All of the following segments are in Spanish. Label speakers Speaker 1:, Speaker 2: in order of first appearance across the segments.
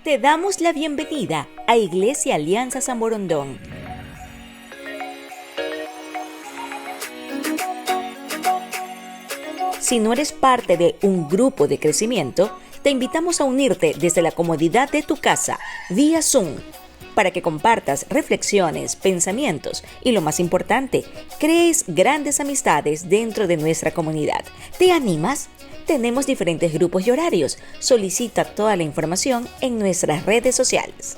Speaker 1: Te damos la bienvenida a Iglesia Alianza San Borondón. Si no eres parte de un grupo de crecimiento, te invitamos a unirte desde la comodidad de tu casa, vía Zoom, para que compartas reflexiones, pensamientos y, lo más importante, crees grandes amistades dentro de nuestra comunidad. ¿Te animas? Tenemos diferentes grupos y horarios. Solicita toda la información en nuestras redes sociales.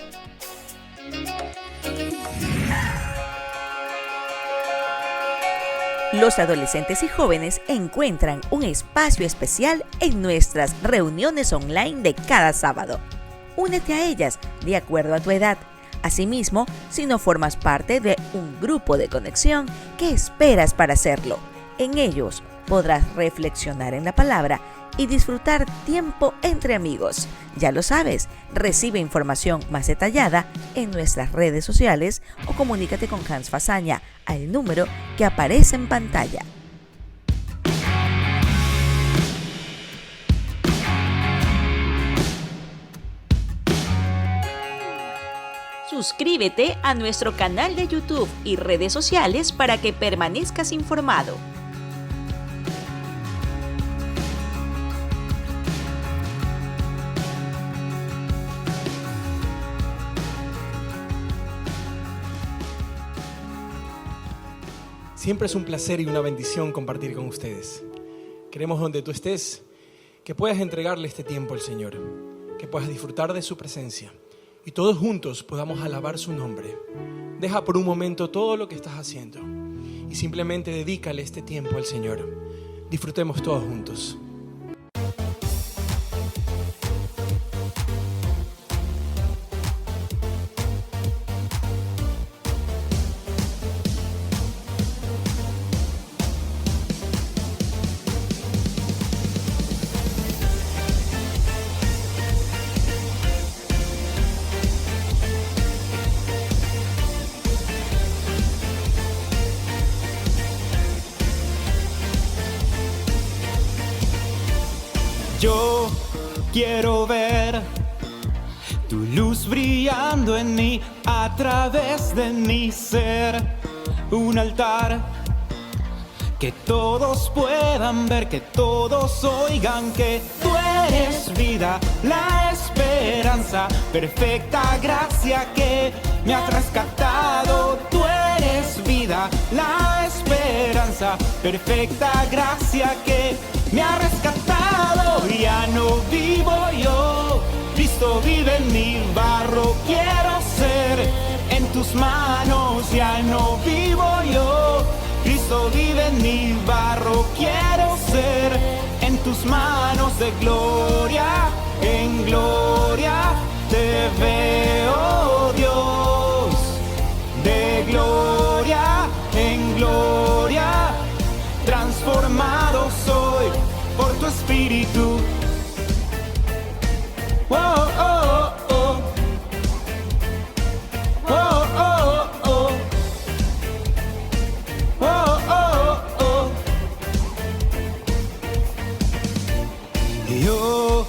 Speaker 1: Los adolescentes y jóvenes encuentran un espacio especial en nuestras reuniones online de cada sábado. Únete a ellas de acuerdo a tu edad. Asimismo, si no formas parte de un grupo de conexión, ¿qué esperas para hacerlo? En ellos podrás reflexionar en la palabra y disfrutar tiempo entre amigos. Ya lo sabes, recibe información más detallada en nuestras redes sociales o comunícate con Hans Fazaña al número que aparece en pantalla. Suscríbete a nuestro canal de YouTube y redes sociales para que permanezcas informado.
Speaker 2: Siempre es un placer y una bendición compartir con ustedes. Queremos, donde tú estés, que puedas entregarle este tiempo al Señor, que puedas disfrutar de su presencia y todos juntos podamos alabar su nombre. Deja por un momento todo lo que estás haciendo y simplemente dedícale este tiempo al Señor. Disfrutemos todos juntos.
Speaker 3: Yo quiero ver tu luz brillando en mí, a través de mi ser. Un altar que todos puedan ver, que todos oigan que tú eres vida, la esperanza, perfecta gracia que me has rescatado. Tú eres vida, la esperanza, perfecta gracia que me ha rescatado. Ya no vivo yo, Cristo vive en mi barro. Quiero ser en tus manos. Ya no vivo yo, Cristo vive en mi barro. Quiero ser en tus manos. De gloria en gloria te veo, Dios. De gloria en gloria transformado soy por tu espíritu. Oh, oh, oh. Oh, oh, oh. Oh, oh, oh. Yo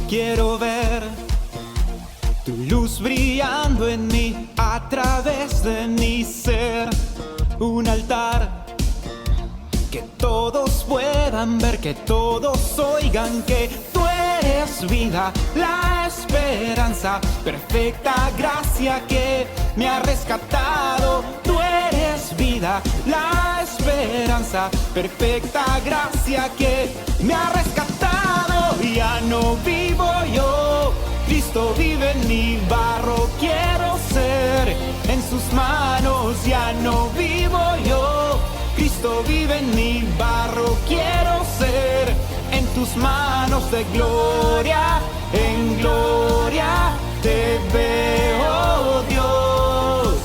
Speaker 3: quiero ver tu luz brillando en mí, a través de mi ser. Un altar que todos puedan ver, que todos oigan que tú eres vida, la esperanza, perfecta gracia que me ha rescatado. Tú eres vida, la esperanza, perfecta gracia que me ha rescatado. Ya no vivo yo, Cristo vive en mi barro. Quiero ser en sus manos. Ya no vivo yo, Cristo vive en mi barro. Quiero ser en tus manos. De gloria en gloria te veo, Dios.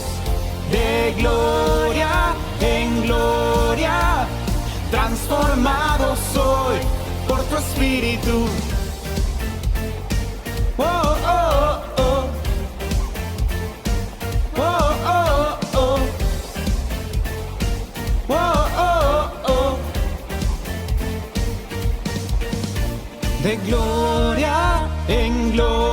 Speaker 3: De gloria en gloria transformado soy por tu espíritu. Oh, oh, oh. Oh, oh, oh. Oh, oh, oh. De gloria en gloria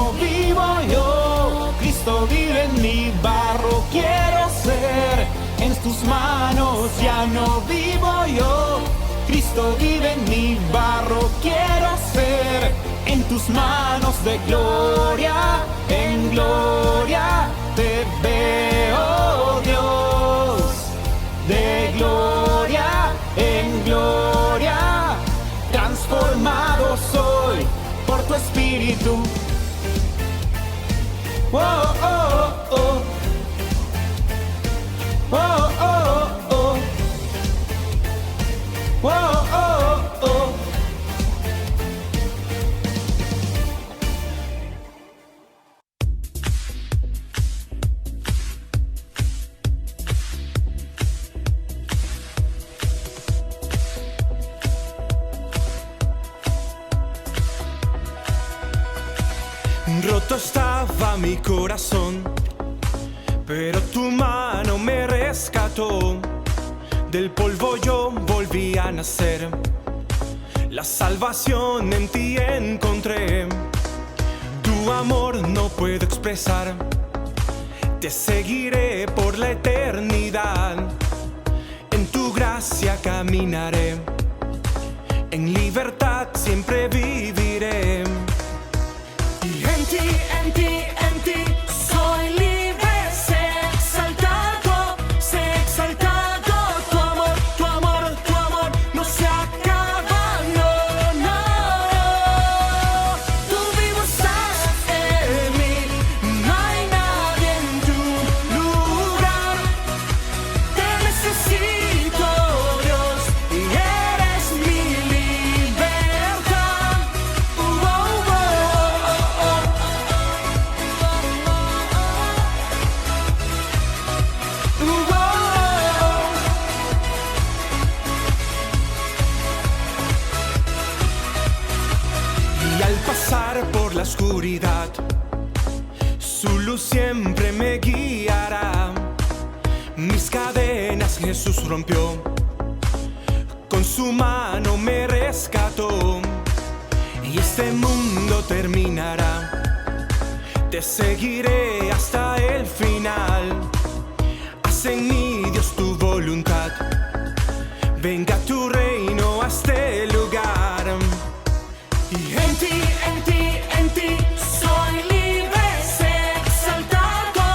Speaker 3: no vivo yo, Cristo vive en mí, barro quiero ser, en tus manos ya no vivo yo, Cristo vive en mí, barro quiero ser, en tus manos de gloria, en gloria te veo Dios, de gloria en gloria, transformado soy por tu espíritu. Oh, oh, oh. Oh, oh, oh. Oh, oh, oh.
Speaker 4: Roto estaba mi corazón, pero tu mano me rescató. Del polvo yo volví a nacer, la salvación en ti encontré. Tu amor no puedo expresar, te seguiré por la eternidad. En tu gracia caminaré, en libertad siempre viviré. Y en ti soy libre, sé exaltado, tu amor, tu amor, tu amor no se acaba, no, no. Tú vivo estás en mí, no hay nadie en tu lugar. Te necesito, Dios, y eres mi libertad. Y al pasar por la oscuridad, su luz siempre me guiará. Mis cadenas Jesús rompió, con su mano me rescató. Y este mundo terminará, te seguiré hasta el final. Haz en mí, Dios, tu voluntad, venga tu reino a este lugar. Y en ti soy libre, sé exaltado,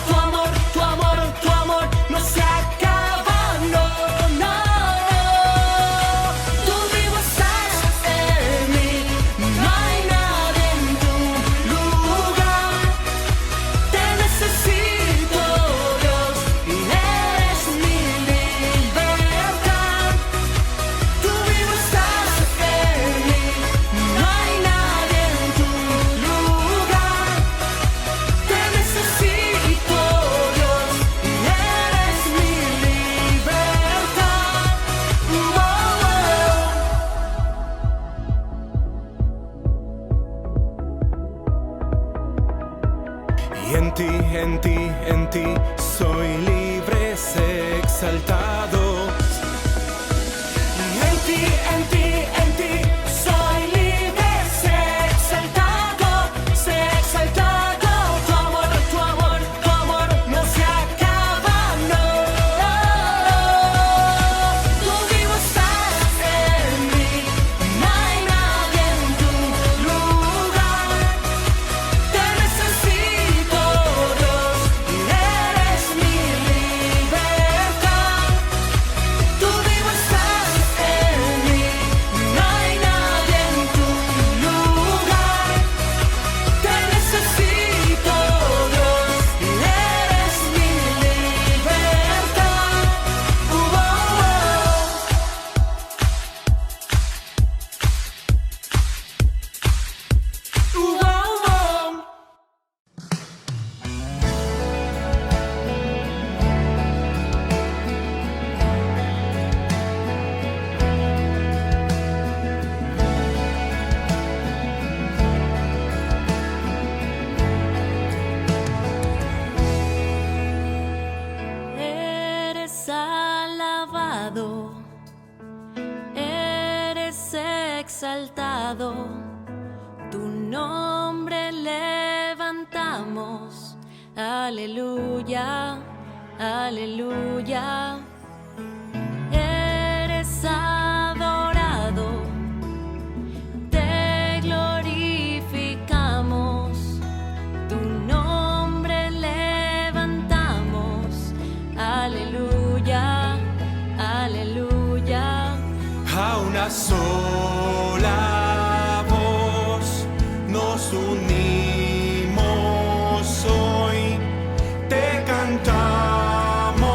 Speaker 4: tu amor, tu amor, tu amor no se acaba, no, no. Tú vivo estás en mí, no hay nadie en tu lugar. Te necesito, Dios, y eres mi libertad. Tú vivo estás en mí, no hay nadie en tu lugar. Te necesito, Dios, y eres mi libertad. Y en ti soy libre, sé exaltado. Y en ti soy libre, sé exaltado, tu amor, tu amor, tu amor no se acaba, no. Tú vivo estás en mí, no hay nadie en tu lugar. Te necesito, Dios, y eres mi libertad. Tú vivo estás en mí, no hay nadie en tu lugar. Te necesito, Dios, y eres mi libertad.
Speaker 5: Eres alabado, eres exaltado, tu nombre levantamos. Aleluya, aleluya. Eres adorado, te glorificamos. Tu nombre levantamos. Aleluya, aleluya.
Speaker 3: A una sola voz nos unimos hoy, te cantamos,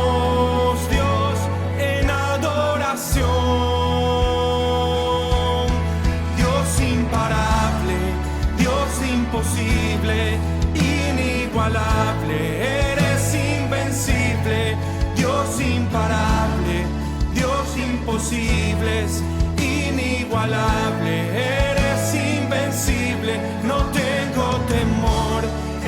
Speaker 3: Dios, en adoración. Dios imparable, Dios imposible, inigualable, eres invencible. Dios imparable, Dios imposible, inigualable, eres invencible. No tengo temor,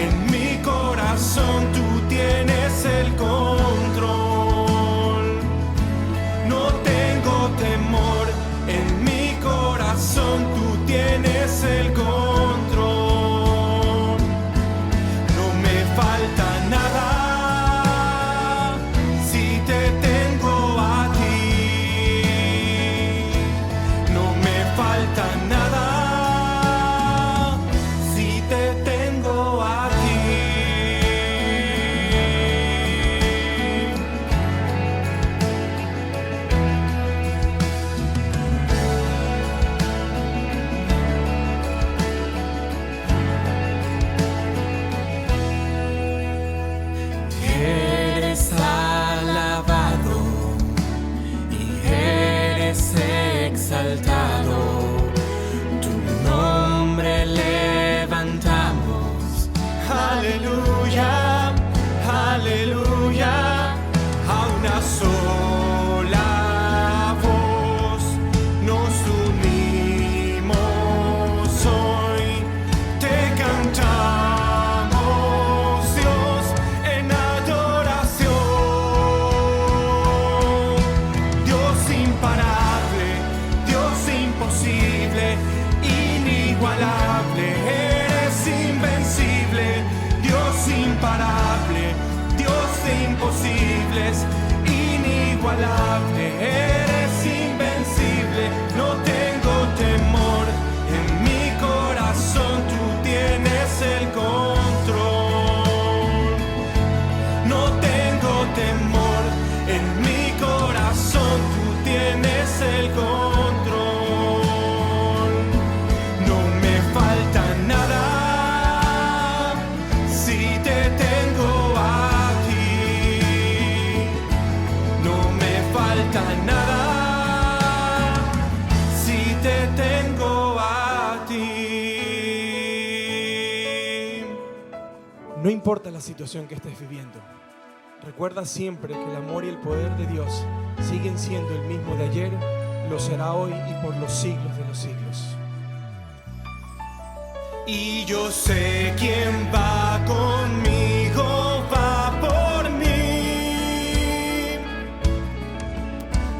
Speaker 3: en mi corazón tú tienes el control. No tengo temor, en mi corazón tú tienes el control. No me falta nada si te tengo a ti. No me falta nada si te tengo a ti. Eres alabado y eres exaltado. Tu nombre levantamos. Aleluya, aleluya. A una sola voz nos unimos hoy, te cantamos, Dios, en adoración. Dios imparable, Dios imposible, inigualable, eres invencible. Dios imparable, Dios de imposibles, inigualable, eres invencible. No tengo temor, en mi corazón tú tienes el control. No tengo temor, en mi corazón tú tienes el control. No me falta nada si te tengo a ti. No me falta nada si te tengo a ti.
Speaker 2: No importa la situación que estés viviendo, recuerda siempre que el amor y el poder de Dios siguen siendo el mismo de ayer, lo será hoy y por los siglos de los siglos.
Speaker 3: Y yo sé quién va conmigo, va por mí.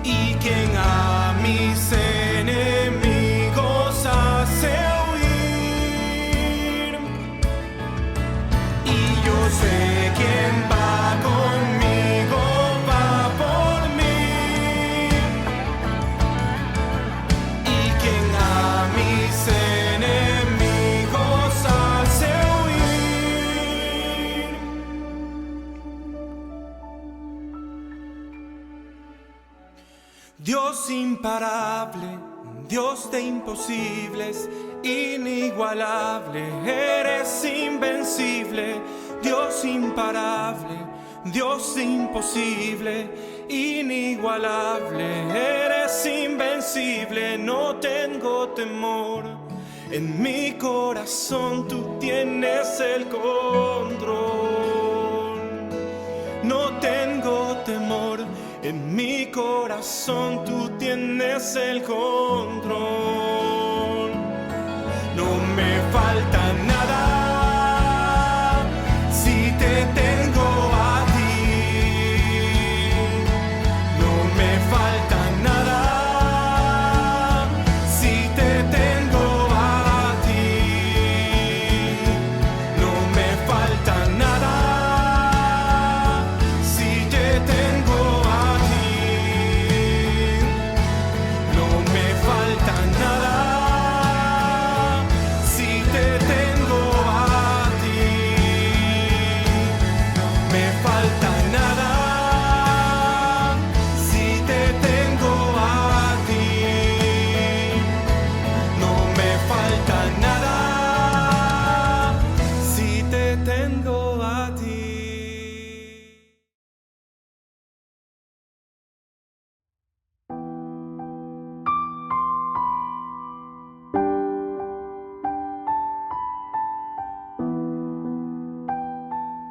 Speaker 3: Y quien a mis enemigos hace huir. Y yo sé quién va conmigo, va por mí. Y quien a mis enemigos hace huir. Dios imparable, Dios de imposibles, inigualable, eres invencible. Dios imparable, Dios imposible, inigualable, eres invencible. No tengo temor, en mi corazón tú tienes el control. No tengo temor, en mi corazón tú tienes el control. No me falta nada si te tengo a ti. No me falta nada si te tengo a ti.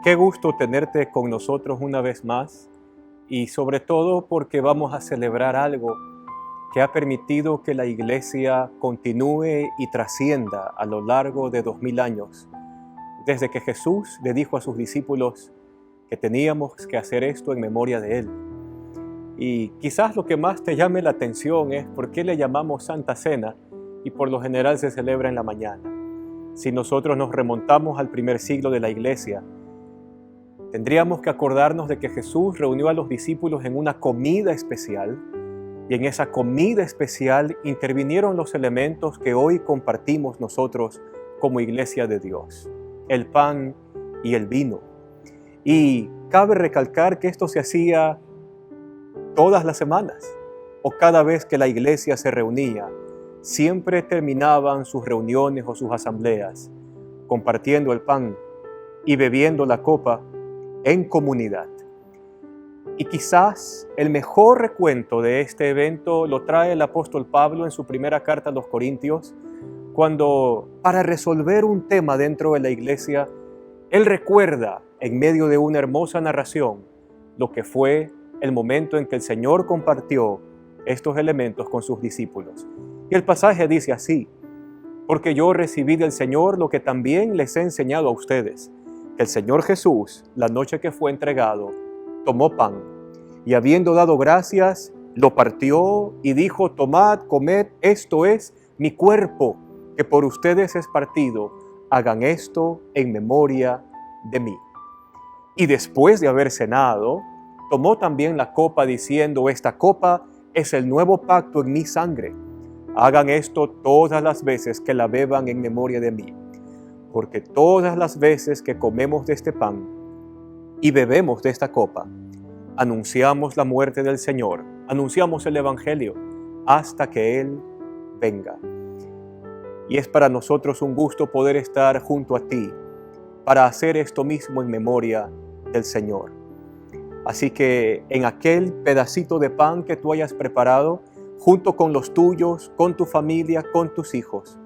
Speaker 6: Qué gusto tenerte con nosotros una vez más y sobre todo porque vamos a celebrar algo que ha permitido que la Iglesia continúe y trascienda a lo largo de 2000 años, desde que Jesús le dijo a sus discípulos que teníamos que hacer esto en memoria de Él. Y quizás lo que más te llame la atención es por qué le llamamos Santa Cena y por lo general se celebra en la mañana. Si nosotros nos remontamos al primer siglo de la Iglesia, tendríamos que acordarnos de que Jesús reunió a los discípulos en una comida especial y en esa comida especial intervinieron los elementos que hoy compartimos nosotros como Iglesia de Dios, el pan y el vino. Y cabe recalcar que esto se hacía todas las semanas o cada vez que la Iglesia se reunía. Siempre terminaban sus reuniones o sus asambleas compartiendo el pan y bebiendo la copa en comunidad. Y quizás el mejor recuento de este evento lo trae el apóstol Pablo en su primera carta a los Corintios, cuando para resolver un tema dentro de la iglesia, él recuerda en medio de una hermosa narración lo que fue el momento en que el Señor compartió estos elementos con sus discípulos. Y el pasaje dice así: porque yo recibí del Señor lo que también les he enseñado a ustedes, que el Señor Jesús, la noche que fue entregado, tomó pan y habiendo dado gracias, lo partió y dijo: tomad, comed, esto es mi cuerpo, que por ustedes es partido, hagan esto en memoria de mí. Y después de haber cenado, tomó también la copa diciendo: esta copa es el nuevo pacto en mi sangre. Hagan esto todas las veces que la beban en memoria de mí. Porque todas las veces que comemos de este pan y bebemos de esta copa, anunciamos la muerte del Señor, anunciamos el Evangelio hasta que Él venga. Y es para nosotros un gusto poder estar junto a ti para hacer esto mismo en memoria del Señor. Así que en aquel pedacito de pan que tú hayas preparado, junto con los tuyos, con tu familia, con tus hijos,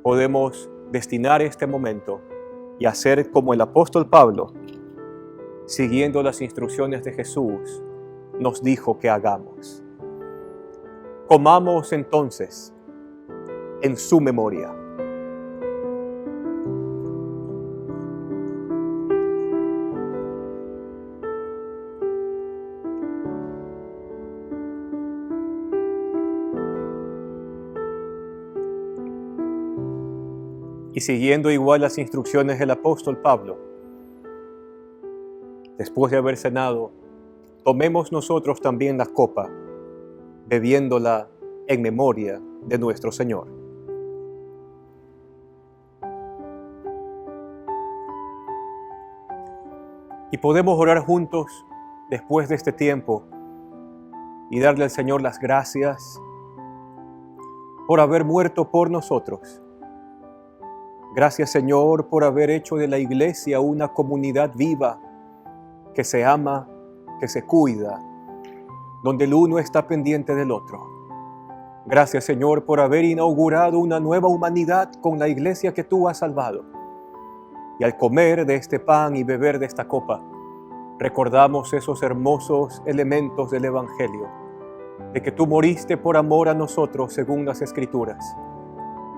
Speaker 6: podemos destinar este momento y hacer como el apóstol Pablo, siguiendo las instrucciones de Jesús, nos dijo que hagamos. Comamos entonces en su memoria. Y siguiendo igual las instrucciones del apóstol Pablo, después de haber cenado, tomemos nosotros también la copa, bebiéndola en memoria de nuestro Señor. Y podemos orar juntos después de este tiempo y darle al Señor las gracias por haber muerto por nosotros. Gracias, Señor, por haber hecho de la iglesia una comunidad viva que se ama, que se cuida, donde el uno está pendiente del otro. Gracias, Señor, por haber inaugurado una nueva humanidad con la iglesia que tú has salvado. Y al comer de este pan y beber de esta copa, recordamos esos hermosos elementos del Evangelio, de que tú moriste por amor a nosotros según las Escrituras,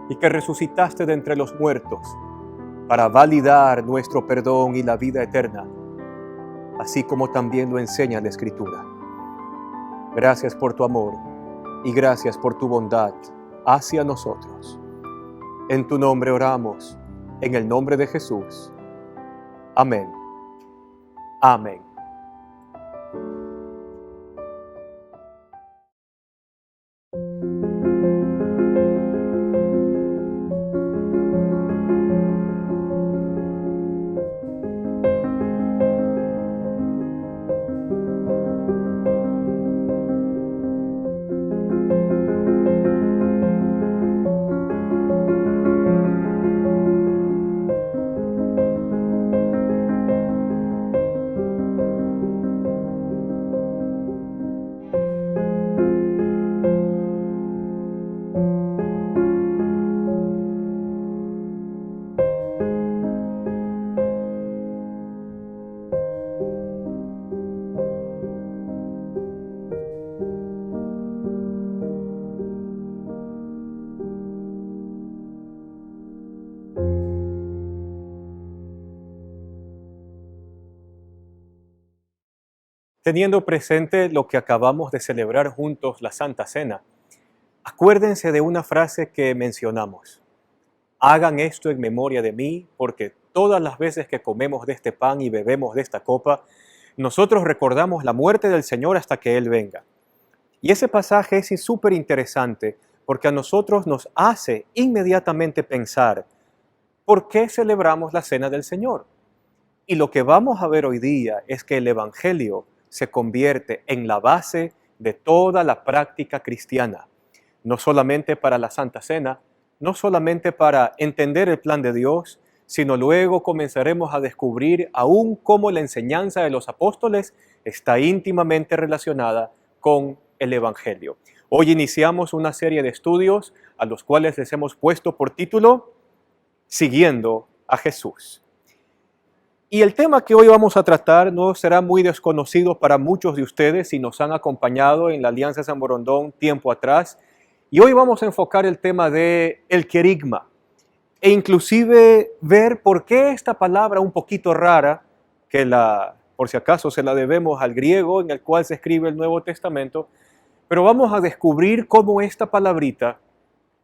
Speaker 6: y que resucitaste de entre los muertos para validar nuestro perdón y la vida eterna, así como también lo enseña la Escritura. Gracias por tu amor y gracias por tu bondad hacia nosotros. En tu nombre oramos, en el nombre de Jesús. Amén. Amén. Teniendo presente lo que acabamos de celebrar juntos, la Santa Cena, acuérdense de una frase que mencionamos. Hagan esto en memoria de mí, porque todas las veces que comemos de este pan y bebemos de esta copa, nosotros recordamos la muerte del Señor hasta que Él venga. Y ese pasaje es súper interesante porque a nosotros nos hace inmediatamente pensar ¿por qué celebramos la Cena del Señor? Y lo que vamos a ver hoy día es que el Evangelio se convierte en la base de toda la práctica cristiana, no solamente para la Santa Cena, no solamente para entender el plan de Dios, sino luego comenzaremos a descubrir aún cómo la enseñanza de los apóstoles está íntimamente relacionada con el Evangelio. Hoy iniciamos una serie de estudios a los cuales les hemos puesto por título Siguiendo a Jesús. Y el tema que hoy vamos a tratar no será muy desconocido para muchos de ustedes si nos han acompañado en la Alianza San Borondón tiempo atrás. Y hoy vamos a enfocar el tema de el querigma e inclusive ver por qué esta palabra un poquito rara, que por si acaso se la debemos al griego en el cual se escribe el Nuevo Testamento, pero vamos a descubrir cómo esta palabrita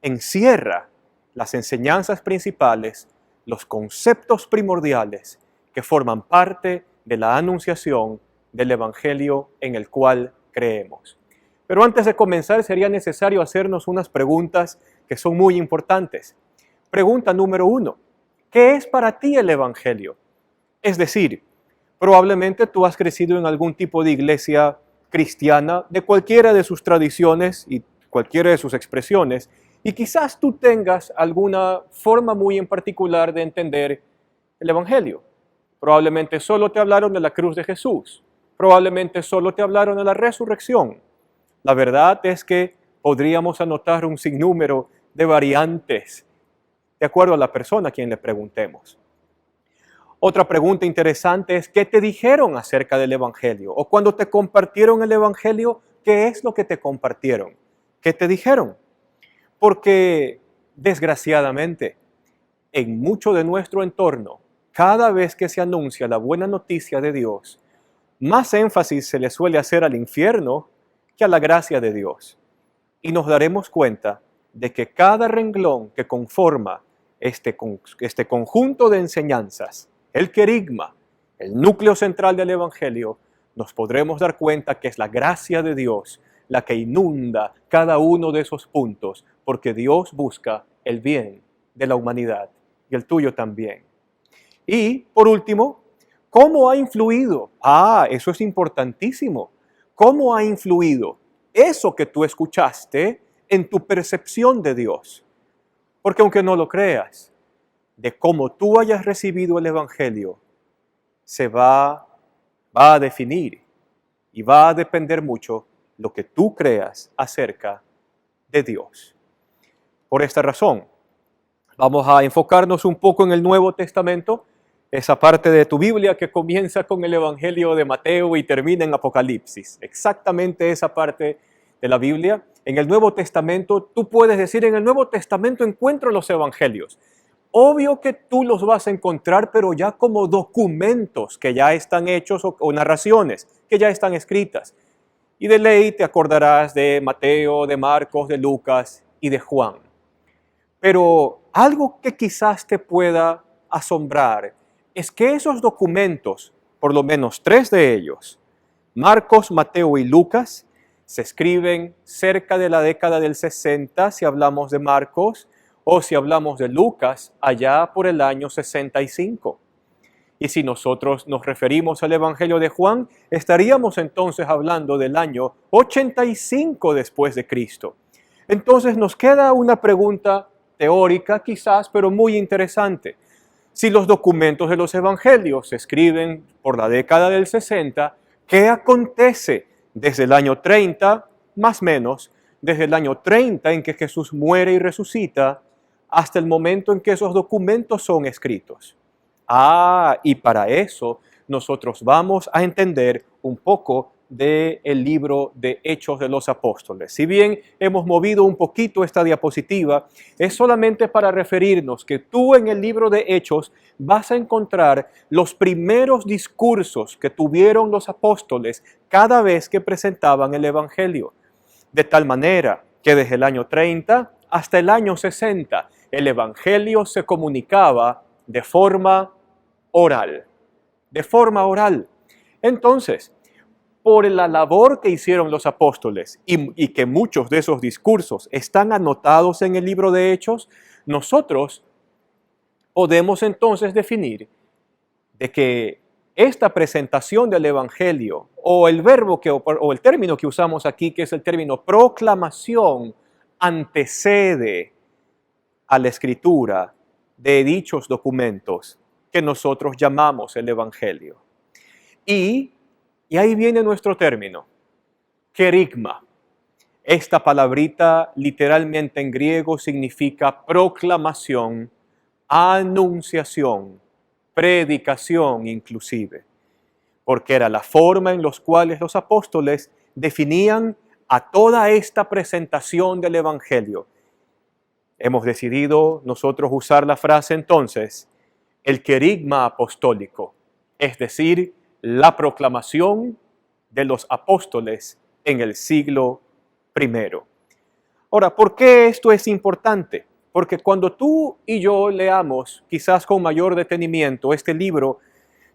Speaker 6: encierra las enseñanzas principales, los conceptos primordiales que forman parte de la anunciación del Evangelio en el cual creemos. Pero antes de comenzar sería necesario hacernos unas preguntas que son muy importantes. Pregunta número 1. ¿Qué es para ti el Evangelio? Es decir, probablemente tú has crecido en algún tipo de iglesia cristiana de cualquiera de sus tradiciones y cualquiera de sus expresiones, y quizás tú tengas alguna forma muy en particular de entender el Evangelio. Probablemente solo te hablaron de la cruz de Jesús. Probablemente solo te hablaron de la resurrección. La verdad es que podríamos anotar un sinnúmero de variantes de acuerdo a la persona a quien le preguntemos. Otra pregunta interesante es ¿qué te dijeron acerca del Evangelio? O cuando te compartieron el Evangelio, ¿qué es lo que te compartieron? ¿Qué te dijeron? Porque desgraciadamente en mucho de nuestro entorno, cada vez que se anuncia la buena noticia de Dios, más énfasis se le suele hacer al infierno que a la gracia de Dios. Y nos daremos cuenta de que cada renglón que conforma este conjunto de enseñanzas, el querigma, el núcleo central del Evangelio, nos podremos dar cuenta que es la gracia de Dios la que inunda cada uno de esos puntos, porque Dios busca el bien de la humanidad y el tuyo también. Y, por último, ¿cómo ha influido? Eso es importantísimo. ¿Cómo ha influido eso que tú escuchaste en tu percepción de Dios? Porque aunque no lo creas, de cómo tú hayas recibido el Evangelio, se va a definir y va a depender mucho lo que tú creas acerca de Dios. Por esta razón, vamos a enfocarnos un poco en el Nuevo Testamento, esa parte de tu Biblia que comienza con el Evangelio de Mateo y termina en Apocalipsis. Exactamente esa parte de la Biblia. En el Nuevo Testamento, tú puedes decir, en el Nuevo Testamento encuentro los Evangelios. Obvio que tú los vas a encontrar, pero ya como documentos que ya están hechos o narraciones que ya están escritas. Y de ley te acordarás de Mateo, de Marcos, de Lucas y de Juan. Pero algo que quizás te pueda asombrar es que esos documentos, por lo menos 3 de ellos, Marcos, Mateo y Lucas, se escriben cerca de la década del 60 si hablamos de Marcos, o si hablamos de Lucas, allá por el año 65. Y si nosotros nos referimos al Evangelio de Juan, estaríamos entonces hablando del año 85 después de Cristo. Entonces nos queda una pregunta teórica quizás, pero muy interesante. Si los documentos de los Evangelios se escriben por la década del 60, ¿qué acontece desde el año 30, más o menos, desde el año 30 en que Jesús muere y resucita, hasta el momento en que esos documentos son escritos? Y para eso nosotros vamos a entender un poco del libro de Hechos de los Apóstoles. Si bien hemos movido un poquito esta diapositiva, es solamente para referirnos que tú en el libro de Hechos vas a encontrar los primeros discursos que tuvieron los apóstoles cada vez que presentaban el Evangelio. De tal manera que desde el año 30 hasta el año 60, el Evangelio se comunicaba de forma oral. De forma oral. Entonces, por la labor que hicieron los apóstoles y que muchos de esos discursos están anotados en el libro de Hechos, nosotros podemos entonces definir de que esta presentación del Evangelio, o el verbo o el término que usamos aquí, que es el término proclamación, antecede a la escritura de dichos documentos que nosotros llamamos el Evangelio. Y ahí viene nuestro término, kerygma. Esta palabrita literalmente en griego significa proclamación, anunciación, predicación inclusive, porque era la forma en la cual los apóstoles definían a toda esta presentación del Evangelio. Hemos decidido nosotros usar la frase entonces, el kerygma apostólico, es decir, la proclamación de los apóstoles en el siglo I. Ahora, ¿por qué esto es importante? Porque cuando tú y yo leamos, quizás con mayor detenimiento, este libro,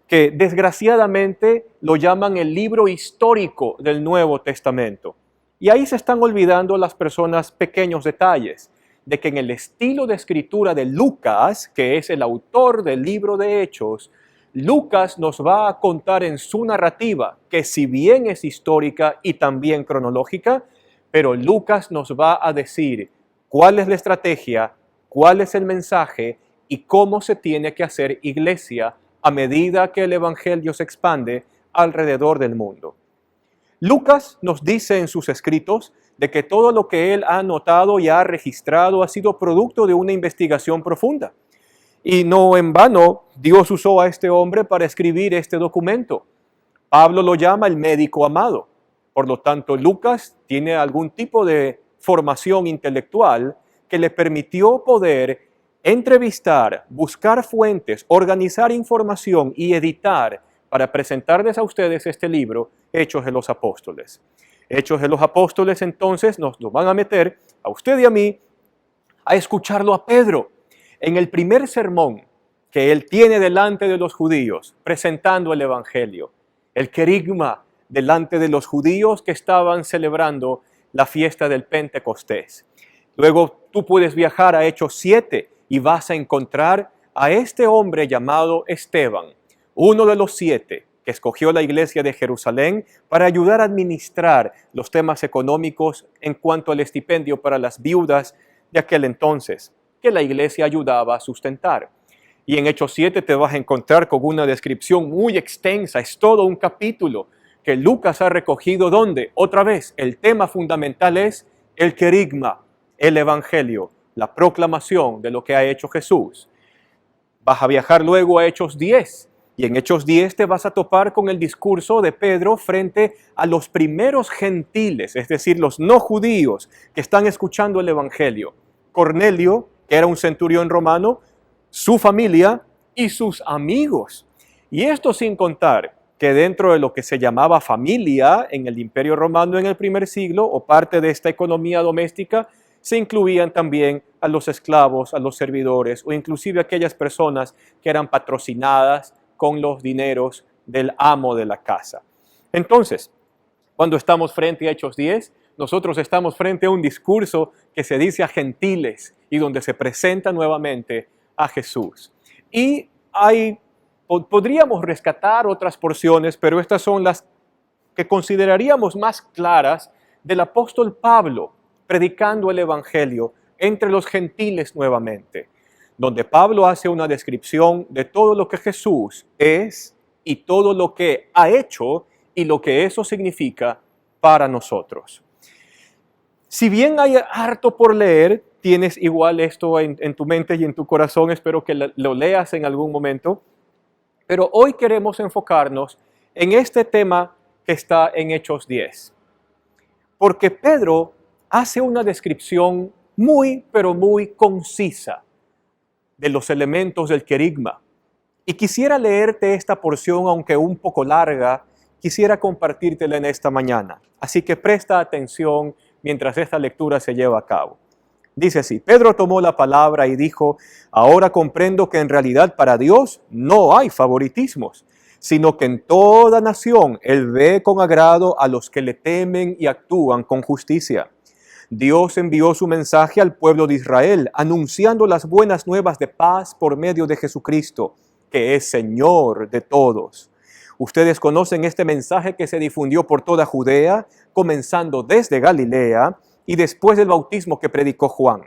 Speaker 6: que desgraciadamente lo llaman el libro histórico del Nuevo Testamento, y ahí se están olvidando las personas pequeños detalles, de que en el estilo de escritura de Lucas, que es el autor del libro de Hechos, Lucas nos va a contar en su narrativa, que si bien es histórica y también cronológica, pero Lucas nos va a decir cuál es la estrategia, cuál es el mensaje y cómo se tiene que hacer iglesia a medida que el Evangelio se expande alrededor del mundo. Lucas nos dice en sus escritos de que todo lo que él ha notado y ha registrado ha sido producto de una investigación profunda. Y no en vano, Dios usó a este hombre para escribir este documento. Pablo lo llama el médico amado. Por lo tanto, Lucas tiene algún tipo de formación intelectual que le permitió poder entrevistar, buscar fuentes, organizar información y editar para presentarles a ustedes este libro, Hechos de los Apóstoles. Hechos de los Apóstoles, entonces, nos lo van a meter a usted y a mí a escucharlo a Pedro en el primer sermón que él tiene delante de los judíos, presentando el Evangelio, el kerygma delante de los judíos que estaban celebrando la fiesta del Pentecostés. Luego tú puedes viajar a Hechos 7 y vas a encontrar a este hombre llamado Esteban, uno de los 7 que escogió la iglesia de Jerusalén para ayudar a administrar los temas económicos en cuanto al estipendio para las viudas de aquel entonces, que la iglesia ayudaba a sustentar. Y en Hechos 7 te vas a encontrar con una descripción muy extensa, es todo un capítulo que Lucas ha recogido donde, otra vez, el tema fundamental es el kerygma, el evangelio, la proclamación de lo que ha hecho Jesús. Vas a viajar luego a Hechos 10 y en Hechos 10 te vas a topar con el discurso de Pedro frente a los primeros gentiles, es decir, los no judíos que están escuchando el evangelio. Cornelio, que era un centurión romano, su familia y sus amigos. Y esto sin contar que dentro de lo que se llamaba familia en el Imperio Romano en el primer siglo, o parte de esta economía doméstica, se incluían también a los esclavos, a los servidores, o inclusive aquellas personas que eran patrocinadas con los dineros del amo de la casa. Entonces, cuando estamos frente a Hechos 10, nosotros estamos frente a un discurso que se dice a gentiles y donde se presenta nuevamente a Jesús. Y podríamos rescatar otras porciones, pero estas son las que consideraríamos más claras del apóstol Pablo predicando el evangelio entre los gentiles nuevamente, donde Pablo hace una descripción de todo lo que Jesús es y todo lo que ha hecho y lo que eso significa para nosotros. Si bien hay harto por leer, tienes igual esto en tu mente y en tu corazón, espero que lo leas en algún momento, pero hoy queremos enfocarnos en este tema que está en Hechos 10. Porque Pedro hace una descripción muy, pero muy concisa de los elementos del querigma. Y quisiera leerte esta porción, aunque un poco larga, quisiera compartírtela en esta mañana. Así que presta atención mientras esta lectura se lleva a cabo. Dice así: Pedro tomó la palabra y dijo: ahora comprendo que en realidad para Dios no hay favoritismos, sino que en toda nación Él ve con agrado a los que le temen y actúan con justicia. Dios envió su mensaje al pueblo de Israel, anunciando las buenas nuevas de paz por medio de Jesucristo, que es Señor de todos. Ustedes conocen este mensaje que se difundió por toda Judea, comenzando desde Galilea y después del bautismo que predicó Juan.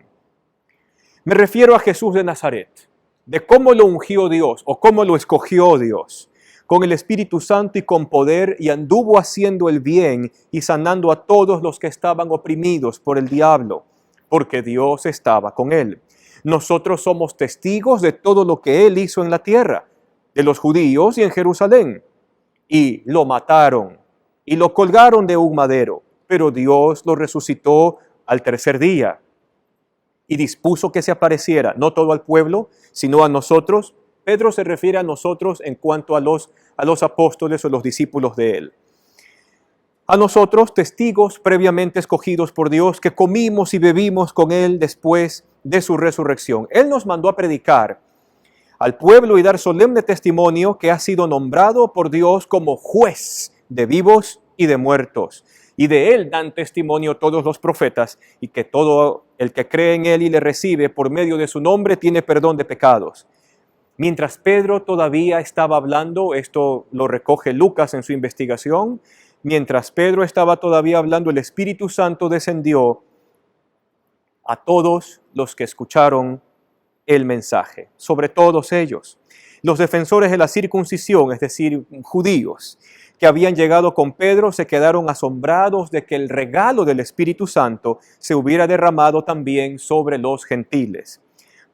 Speaker 6: Me refiero a Jesús de Nazaret, de cómo lo ungió Dios o cómo lo escogió Dios, con el Espíritu Santo y con poder, y anduvo haciendo el bien y sanando a todos los que estaban oprimidos por el diablo, porque Dios estaba con él. Nosotros somos testigos de todo lo que él hizo en la tierra, de los judíos y en Jerusalén. Y lo mataron y lo colgaron de un madero, pero Dios lo resucitó al tercer día y dispuso que se apareciera no todo al pueblo, sino a nosotros. Pedro se refiere a nosotros en cuanto a los apóstoles o los discípulos de él. A nosotros, testigos previamente escogidos por Dios, que comimos y bebimos con él después de su resurrección. Él nos mandó a predicar al pueblo y dar solemne testimonio que ha sido nombrado por Dios como juez de vivos y de muertos. Y de él dan testimonio todos los profetas, y que todo el que cree en él y le recibe por medio de su nombre tiene perdón de pecados. Mientras Pedro todavía estaba hablando, esto lo recoge Lucas en su investigación, mientras Pedro estaba todavía hablando, el Espíritu Santo descendió a todos los que escucharon el mensaje, sobre todos ellos. Los defensores de la circuncisión, es decir, judíos, que habían llegado con Pedro, se quedaron asombrados de que el regalo del Espíritu Santo se hubiera derramado también sobre los gentiles,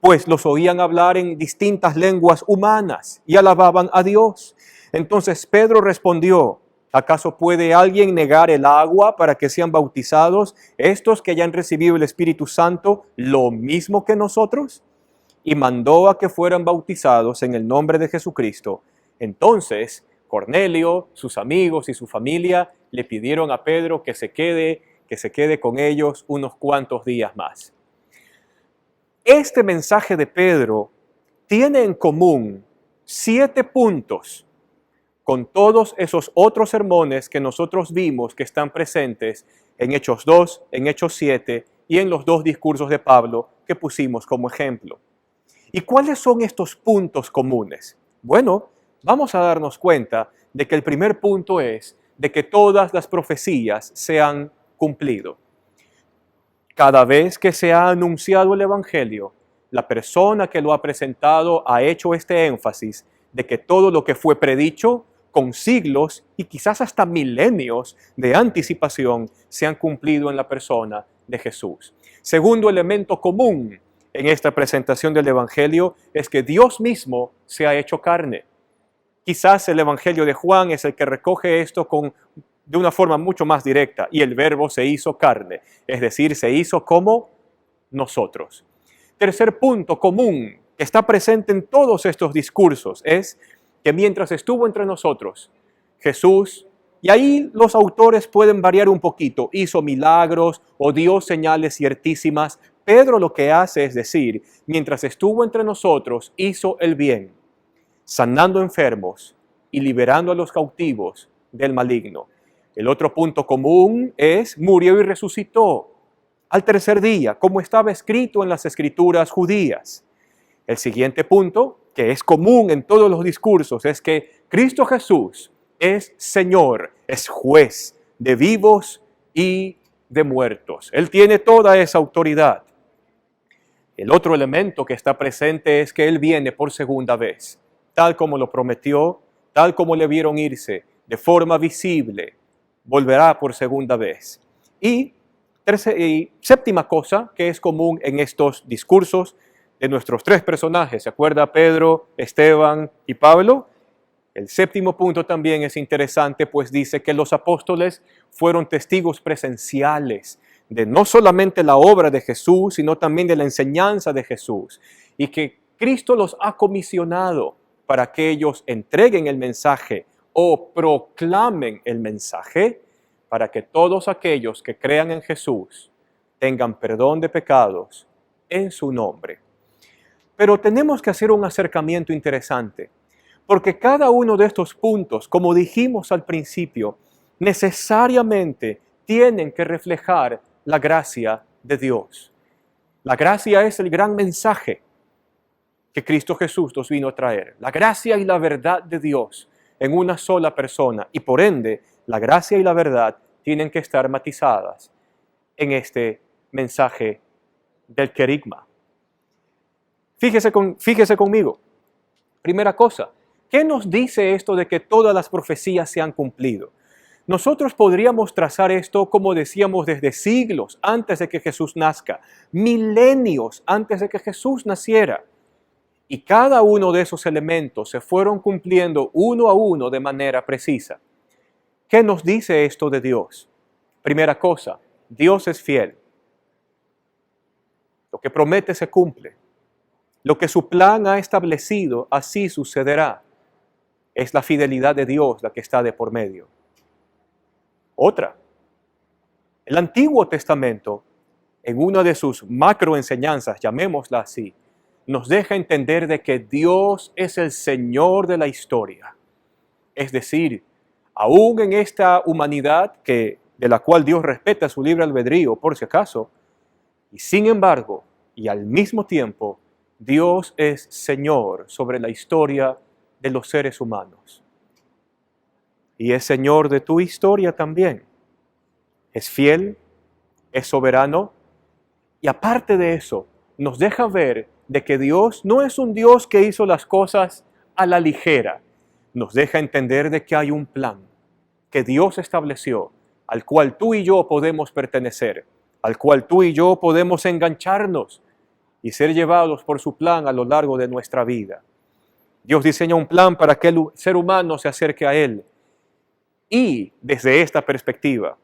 Speaker 6: pues los oían hablar en distintas lenguas humanas y alababan a Dios. Entonces Pedro respondió: ¿acaso puede alguien negar el agua para que sean bautizados estos que ya han recibido el Espíritu Santo lo mismo que nosotros? Y mandó a que fueran bautizados en el nombre de Jesucristo. Entonces Cornelio, sus amigos y su familia le pidieron a Pedro que se quede con ellos unos cuantos días más. Este mensaje de Pedro tiene en común 7 puntos con todos esos otros sermones que nosotros vimos que están presentes en Hechos 2, en Hechos 7 y en los 2 discursos de Pablo que pusimos como ejemplo. ¿Y cuáles son estos puntos comunes? Bueno, vamos a darnos cuenta de que el primer punto es de que todas las profecías se han cumplido. Cada vez que se ha anunciado el Evangelio, la persona que lo ha presentado ha hecho este énfasis de que todo lo que fue predicho con siglos y quizás hasta milenios de anticipación se han cumplido en la persona de Jesús. Segundo elemento común en esta presentación del Evangelio es que Dios mismo se ha hecho carne. Quizás el Evangelio de Juan es el que recoge esto de una forma mucho más directa. Y el Verbo se hizo carne, es decir, se hizo como nosotros. Tercer punto común que está presente en todos estos discursos es que mientras estuvo entre nosotros, Jesús, y ahí los autores pueden variar un poquito, hizo milagros o dio señales ciertísimas. Pedro lo que hace es decir, mientras estuvo entre nosotros, hizo el bien, sanando enfermos y liberando a los cautivos del maligno. El otro punto común es, murió y resucitó al tercer día, como estaba escrito en las escrituras judías. El siguiente punto, que es común en todos los discursos, es que Cristo Jesús es Señor, es juez de vivos y de muertos. Él tiene toda esa autoridad. El otro elemento que está presente es que Él viene por segunda vez, tal como lo prometió, tal como le vieron irse, de forma visible, volverá por segunda vez. Y séptima cosa que es común en estos discursos de nuestros 3 personajes, ¿se acuerda? Pedro, Esteban y Pablo. El séptimo punto también es interesante, pues dice que los apóstoles fueron testigos presenciales de no solamente la obra de Jesús, sino también de la enseñanza de Jesús, y que Cristo los ha comisionado para que ellos entreguen el mensaje o proclamen el mensaje, para que todos aquellos que crean en Jesús tengan perdón de pecados en su nombre. Pero tenemos que hacer un acercamiento interesante, porque cada uno de estos puntos, como dijimos al principio, necesariamente tienen que reflejar la gracia de Dios. La gracia es el gran mensaje que Cristo Jesús nos vino a traer. La gracia y la verdad de Dios en una sola persona. Y por ende, la gracia y la verdad tienen que estar matizadas en este mensaje del querigma. Fíjese conmigo. Primera cosa, ¿qué nos dice esto de que todas las profecías se han cumplido? Nosotros podríamos trazar esto, como decíamos, desde siglos antes de que Jesús nazca, milenios antes de que Jesús naciera. Y cada uno de esos elementos se fueron cumpliendo uno a uno de manera precisa. ¿Qué nos dice esto de Dios? Primera cosa, Dios es fiel. Lo que promete se cumple. Lo que su plan ha establecido, así sucederá. Es la fidelidad de Dios la que está de por medio. Otra, el Antiguo Testamento, en una de sus macroenseñanzas, llamémosla así, nos deja entender de que Dios es el Señor de la historia. Es decir, aún en esta humanidad de la cual Dios respeta su libre albedrío, por si acaso, y sin embargo, y al mismo tiempo, Dios es Señor sobre la historia de los seres humanos. Y es Señor de tu historia también. Es fiel, es soberano, y aparte de eso, nos deja ver de que Dios no es un Dios que hizo las cosas a la ligera. Nos deja entender de que hay un plan que Dios estableció, al cual tú y yo podemos pertenecer, al cual tú y yo podemos engancharnos y ser llevados por su plan a lo largo de nuestra vida. Dios diseña un plan para que el ser humano se acerque a Él. Y desde esta perspectiva,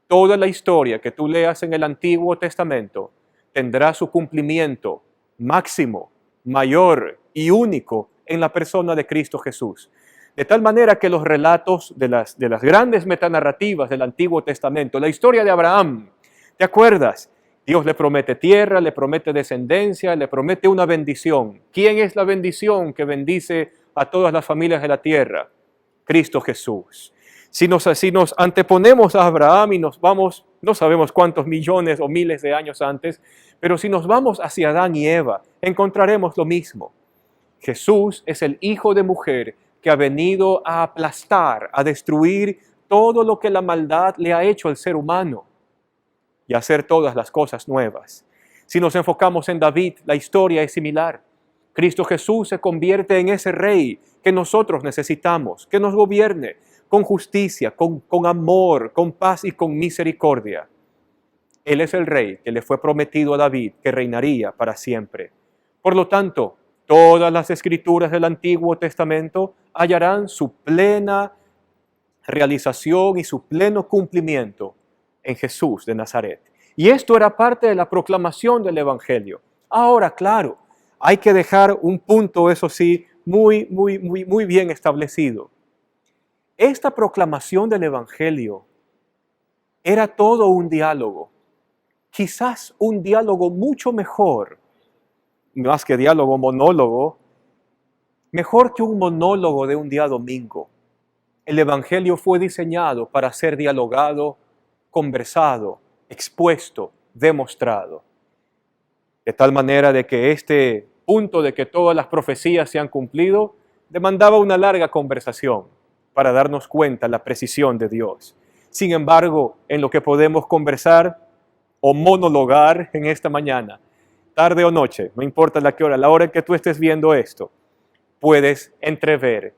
Speaker 6: toda la historia que tú leas en el Antiguo Testamento tendrá su cumplimiento máximo, mayor y único en la persona de Cristo Jesús. De tal manera que los relatos de las grandes metanarrativas del Antiguo Testamento, la historia de Abraham, ¿te acuerdas? Dios le promete tierra, le promete descendencia, le promete una bendición. ¿Quién es la bendición que bendice a todas las familias de la tierra? Cristo Jesús. Si nos anteponemos a Abraham y nos vamos, no sabemos cuántos millones o miles de años antes, pero si nos vamos hacia Adán y Eva, encontraremos lo mismo. Jesús es el hijo de mujer que ha venido a aplastar, a destruir todo lo que la maldad le ha hecho al ser humano y hacer todas las cosas nuevas. Si nos enfocamos en David, la historia es similar. Cristo Jesús se convierte en ese rey que nosotros necesitamos, que nos gobierne con justicia, con amor, con paz y con misericordia. Él es el rey que le fue prometido a David, que reinaría para siempre. Por lo tanto, todas las escrituras del Antiguo Testamento hallarán su plena realización y su pleno cumplimiento en Jesús de Nazaret. Y esto era parte de la proclamación del Evangelio. Ahora, claro, hay que dejar un punto, eso sí, muy bien establecido. Esta proclamación del Evangelio era todo un diálogo. Quizás un diálogo mucho mejor, más que diálogo, monólogo, mejor que un monólogo de un día domingo. El Evangelio fue diseñado para ser dialogado, conversado, expuesto, demostrado. De tal manera de que este punto de que todas las profecías se han cumplido demandaba una larga conversación para darnos cuenta de la precisión de Dios. Sin embargo, en lo que podemos conversar o monologar en esta mañana, tarde o noche, no importa la hora en que tú estés viendo esto, puedes entrever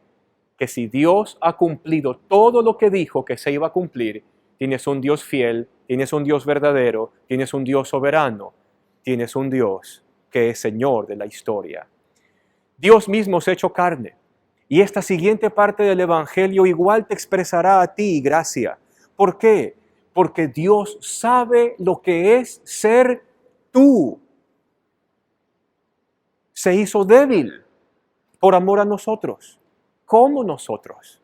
Speaker 6: que si Dios ha cumplido todo lo que dijo que se iba a cumplir, tienes un Dios fiel, tienes un Dios verdadero, tienes un Dios soberano, tienes un Dios que es Señor de la historia. Dios mismo se ha hecho carne. Y esta siguiente parte del Evangelio igual te expresará a ti gracia. ¿Por qué? Porque Dios sabe lo que es ser tú. Se hizo débil por amor a nosotros, como nosotros.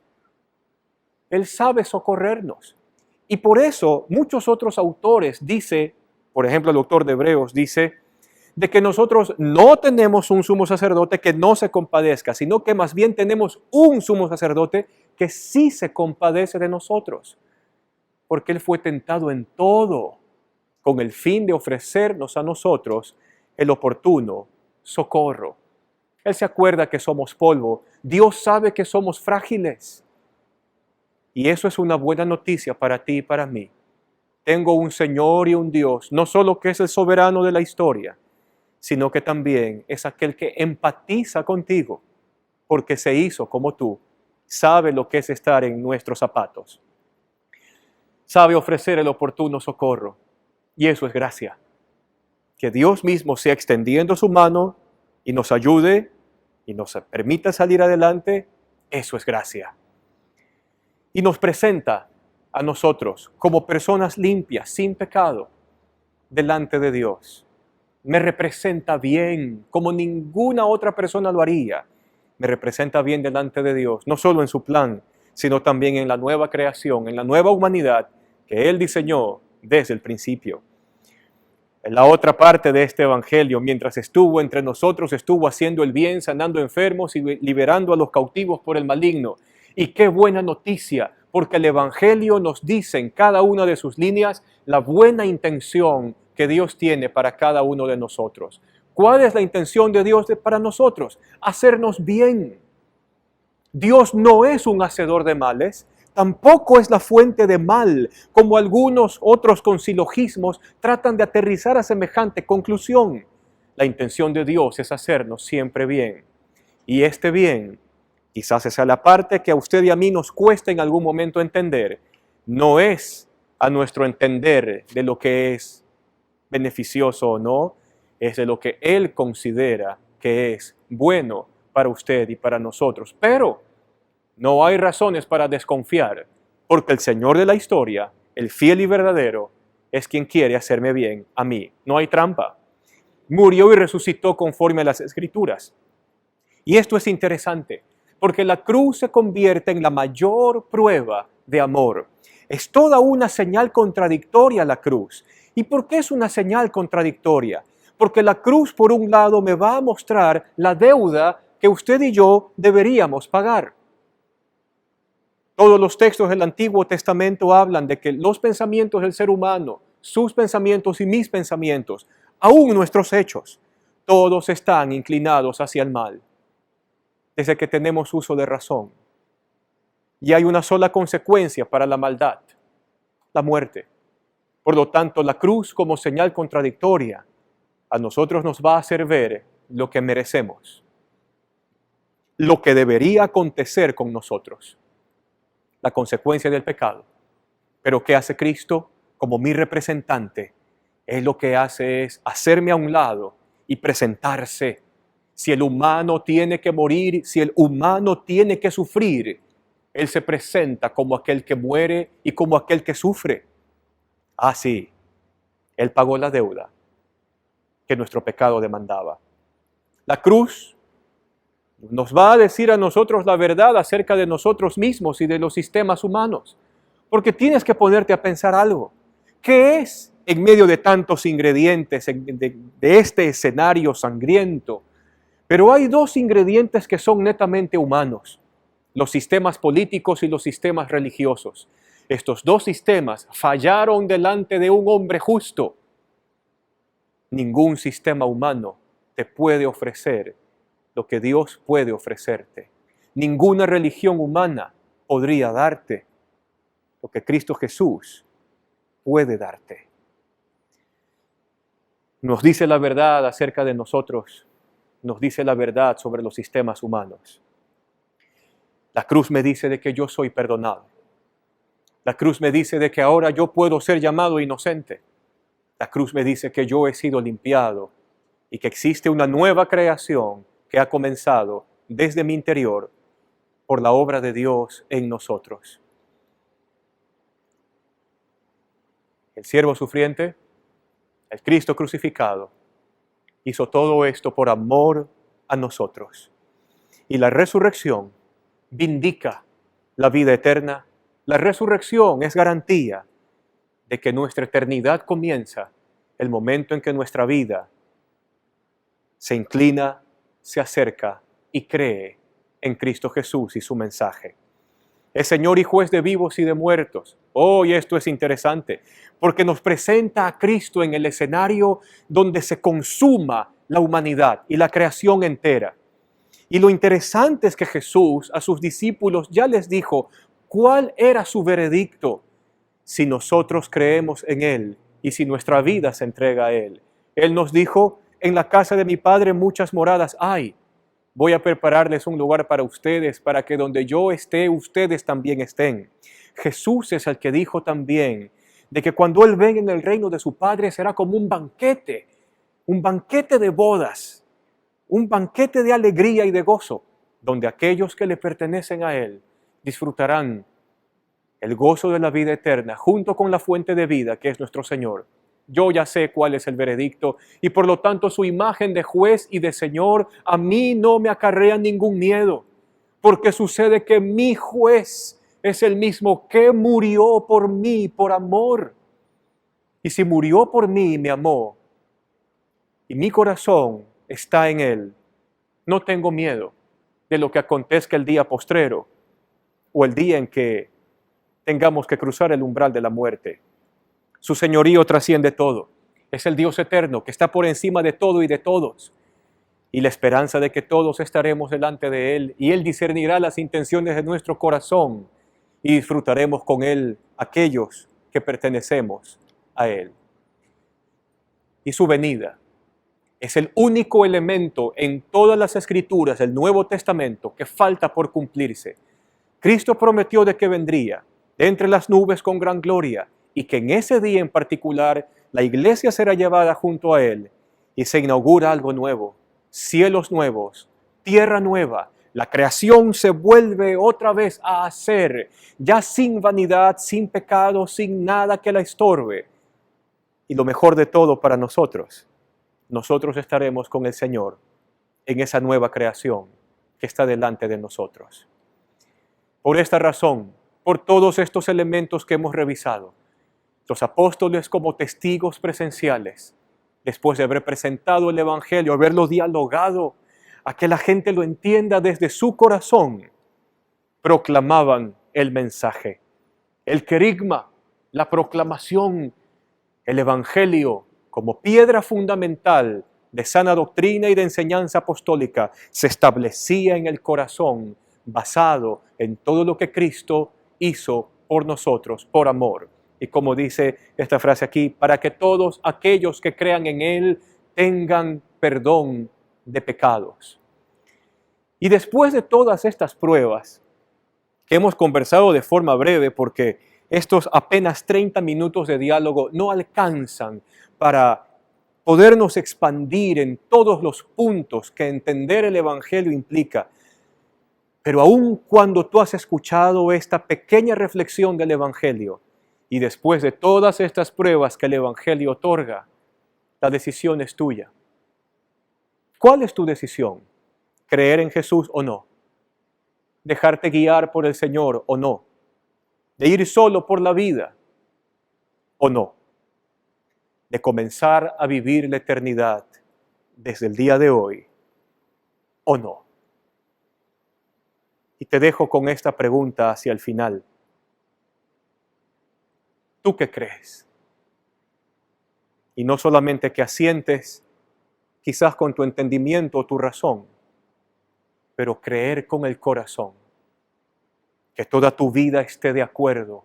Speaker 6: Él sabe socorrernos. Y por eso muchos otros autores dicen, por ejemplo el autor de Hebreos dice, de que nosotros no tenemos un sumo sacerdote que no se compadezca, sino que más bien tenemos un sumo sacerdote que sí se compadece de nosotros. Porque Él fue tentado en todo, con el fin de ofrecernos a nosotros el oportuno socorro. Él se acuerda que somos polvo. Dios sabe que somos frágiles. Y eso es una buena noticia para ti y para mí. Tengo un Señor y un Dios, no solo que es el soberano de la historia, sino que también es aquel que empatiza contigo, porque se hizo como tú, sabe lo que es estar en nuestros zapatos, sabe ofrecer el oportuno socorro, y eso es gracia. Que Dios mismo sea extendiendo su mano y nos ayude y nos permita salir adelante, eso es gracia. Y nos presenta a nosotros como personas limpias, sin pecado, delante de Dios. Me representa bien, como ninguna otra persona lo haría. Me representa bien delante de Dios, no solo en su plan, sino también en la nueva creación, en la nueva humanidad que Él diseñó desde el principio. En la otra parte de este evangelio, mientras estuvo entre nosotros, estuvo haciendo el bien, sanando enfermos y liberando a los cautivos por el maligno. Y qué buena noticia, porque el evangelio nos dice en cada una de sus líneas la buena intención que Dios tiene para cada uno de nosotros. ¿Cuál es la intención de Dios para nosotros? Hacernos bien. Dios no es un hacedor de males, tampoco es la fuente de mal, como algunos otros con silogismos tratan de aterrizar a semejante conclusión. La intención de Dios es hacernos siempre bien. Y este bien, quizás esa es la parte que a usted y a mí nos cuesta en algún momento entender, no es a nuestro entender de lo que es beneficioso o no, es de lo que Él considera que es bueno para usted y para nosotros. Pero no hay razones para desconfiar, porque el Señor de la historia, el fiel y verdadero, es quien quiere hacerme bien a mí. No hay trampa. Murió y resucitó conforme a las Escrituras. Y esto es interesante, porque la cruz se convierte en la mayor prueba de amor. Es toda una señal contradictoria la cruz. ¿Y por qué es una señal contradictoria? Porque la cruz, por un lado, me va a mostrar la deuda que usted y yo deberíamos pagar. Todos los textos del Antiguo Testamento hablan de que los pensamientos del ser humano, sus pensamientos y mis pensamientos, aún nuestros hechos, todos están inclinados hacia el mal, desde que tenemos uso de razón. Y hay una sola consecuencia para la maldad, la muerte. Por lo tanto, la cruz como señal contradictoria a nosotros nos va a hacer ver lo que merecemos, lo que debería acontecer con nosotros, la consecuencia del pecado. Pero ¿qué hace Cristo como mi representante? Él lo que hace es hacerme a un lado y presentarse. Si el humano tiene que morir, si el humano tiene que sufrir, Él se presenta como aquel que muere y como aquel que sufre. Ah, sí, Él pagó la deuda que nuestro pecado demandaba. La cruz nos va a decir a nosotros la verdad acerca de nosotros mismos y de los sistemas humanos. Porque tienes que ponerte a pensar algo. ¿Qué es en medio de tantos ingredientes de este escenario sangriento? Pero hay dos ingredientes que son netamente humanos: los sistemas políticos y los sistemas religiosos. Estos dos sistemas fallaron delante de un hombre justo. Ningún sistema humano te puede ofrecer lo que Dios puede ofrecerte. Ninguna religión humana podría darte lo que Cristo Jesús puede darte. Nos dice la verdad acerca de nosotros, nos dice la verdad sobre los sistemas humanos. La cruz me dice de que yo soy perdonado. La cruz me dice de que ahora yo puedo ser llamado inocente. La cruz me dice que yo he sido limpiado y que existe una nueva creación que ha comenzado desde mi interior por la obra de Dios en nosotros. El siervo sufriente, el Cristo crucificado, hizo todo esto por amor a nosotros. Y la resurrección vindica la vida eterna. La resurrección es garantía de que nuestra eternidad comienza el momento en que nuestra vida se inclina, se acerca y cree en Cristo Jesús y su mensaje. Es Señor y juez de vivos y de muertos. Y esto es interesante, porque nos presenta a Cristo en el escenario donde se consuma la humanidad y la creación entera. Y lo interesante es que Jesús a sus discípulos ya les dijo cuál era su veredicto si nosotros creemos en Él y si nuestra vida se entrega a Él. Él nos dijo, en la casa de mi Padre muchas moradas hay. Voy a prepararles un lugar para ustedes, para que donde yo esté, ustedes también estén. Jesús es el que dijo también de que cuando Él venga en el reino de su Padre será como un banquete de bodas, un banquete de alegría y de gozo, donde aquellos que le pertenecen a Él disfrutarán el gozo de la vida eterna junto con la fuente de vida que es nuestro Señor. Yo ya sé cuál es el veredicto y por lo tanto su imagen de juez y de Señor a mí no me acarrea ningún miedo, porque sucede que mi juez es el mismo que murió por mí por amor. Y si murió por mí y me amó, y mi corazón está en Él, no tengo miedo de lo que acontezca el día postrero o el día en que tengamos que cruzar el umbral de la muerte. Su señorío trasciende todo. Es el Dios eterno que está por encima de todo y de todos. Y la esperanza de que todos estaremos delante de Él y Él discernirá las intenciones de nuestro corazón y disfrutaremos con Él aquellos que pertenecemos a Él. Y su venida es el único elemento en todas las Escrituras del Nuevo Testamento que falta por cumplirse. Cristo prometió de que vendría de entre las nubes con gran gloria y que en ese día en particular la iglesia será llevada junto a Él y se inaugura algo nuevo, cielos nuevos, tierra nueva. La creación se vuelve otra vez a hacer, ya sin vanidad, sin pecado, sin nada que la estorbe. Y lo mejor de todo para nosotros estaremos con el Señor en esa nueva creación que está delante de nosotros. Por esta razón, por todos estos elementos que hemos revisado, los apóstoles como testigos presenciales, después de haber presentado el Evangelio, haberlo dialogado, a que la gente lo entienda desde su corazón, proclamaban el mensaje, el querigma, la proclamación, el Evangelio como piedra fundamental de sana doctrina y de enseñanza apostólica se establecía en el corazón basado en todo lo que Cristo hizo por nosotros, por amor. Y como dice esta frase aquí, para que todos aquellos que crean en Él tengan perdón de pecados. Y después de todas estas pruebas que hemos conversado de forma breve, porque estos apenas 30 minutos de diálogo no alcanzan para podernos expandir en todos los puntos que entender el Evangelio implica. Pero aun cuando tú has escuchado esta pequeña reflexión del Evangelio, y después de todas estas pruebas que el Evangelio otorga, la decisión es tuya. ¿Cuál es tu decisión? ¿Creer en Jesús o no? ¿Dejarte guiar por el Señor o no? ¿De ir solo por la vida o no? ¿De comenzar a vivir la eternidad desde el día de hoy o no? Y te dejo con esta pregunta hacia el final. ¿Tú qué crees? Y no solamente que asientes, quizás con tu entendimiento o tu razón, pero creer con el corazón, que toda tu vida esté de acuerdo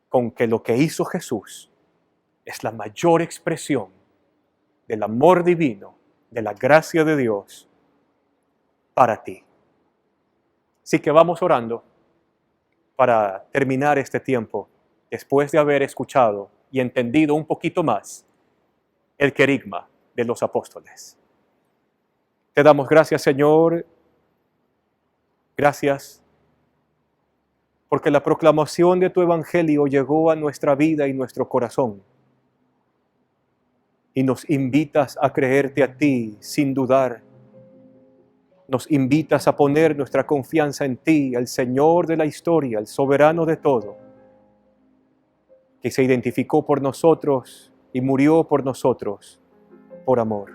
Speaker 6: con que lo que hizo Jesús es la mayor expresión del amor divino, de la gracia de Dios para ti. Así que vamos orando para terminar este tiempo, después de haber escuchado y entendido un poquito más el querigma de los apóstoles. Te damos gracias, Señor. Gracias porque la proclamación de tu Evangelio llegó a nuestra vida y nuestro corazón. Y nos invitas a creerte a ti sin dudar. Nos invitas a poner nuestra confianza en ti, el Señor de la historia, el soberano de todo, que se identificó por nosotros y murió por nosotros por amor.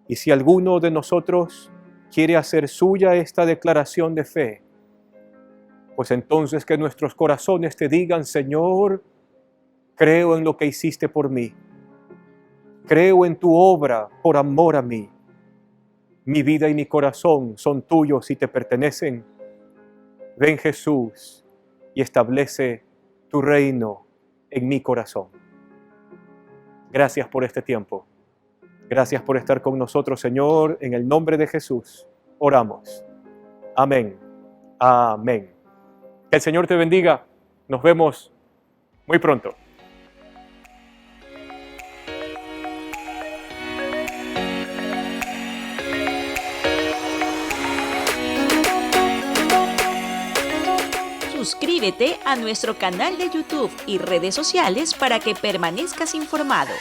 Speaker 6: Y si alguno de nosotros quiere hacer suya esta declaración de fe, pues entonces que nuestros corazones te digan: Señor, creo en lo que hiciste por mí. Creo en tu obra por amor a mí. Mi vida y mi corazón son tuyos y te pertenecen. Ven, Jesús, y establece tu reino en mi corazón. Gracias por este tiempo. Gracias por estar con nosotros, Señor. En el nombre de Jesús oramos. Amén. Amén. Que el Señor te bendiga. Nos vemos muy pronto.
Speaker 1: Suscríbete a nuestro canal de YouTube y redes sociales para que permanezcas informado.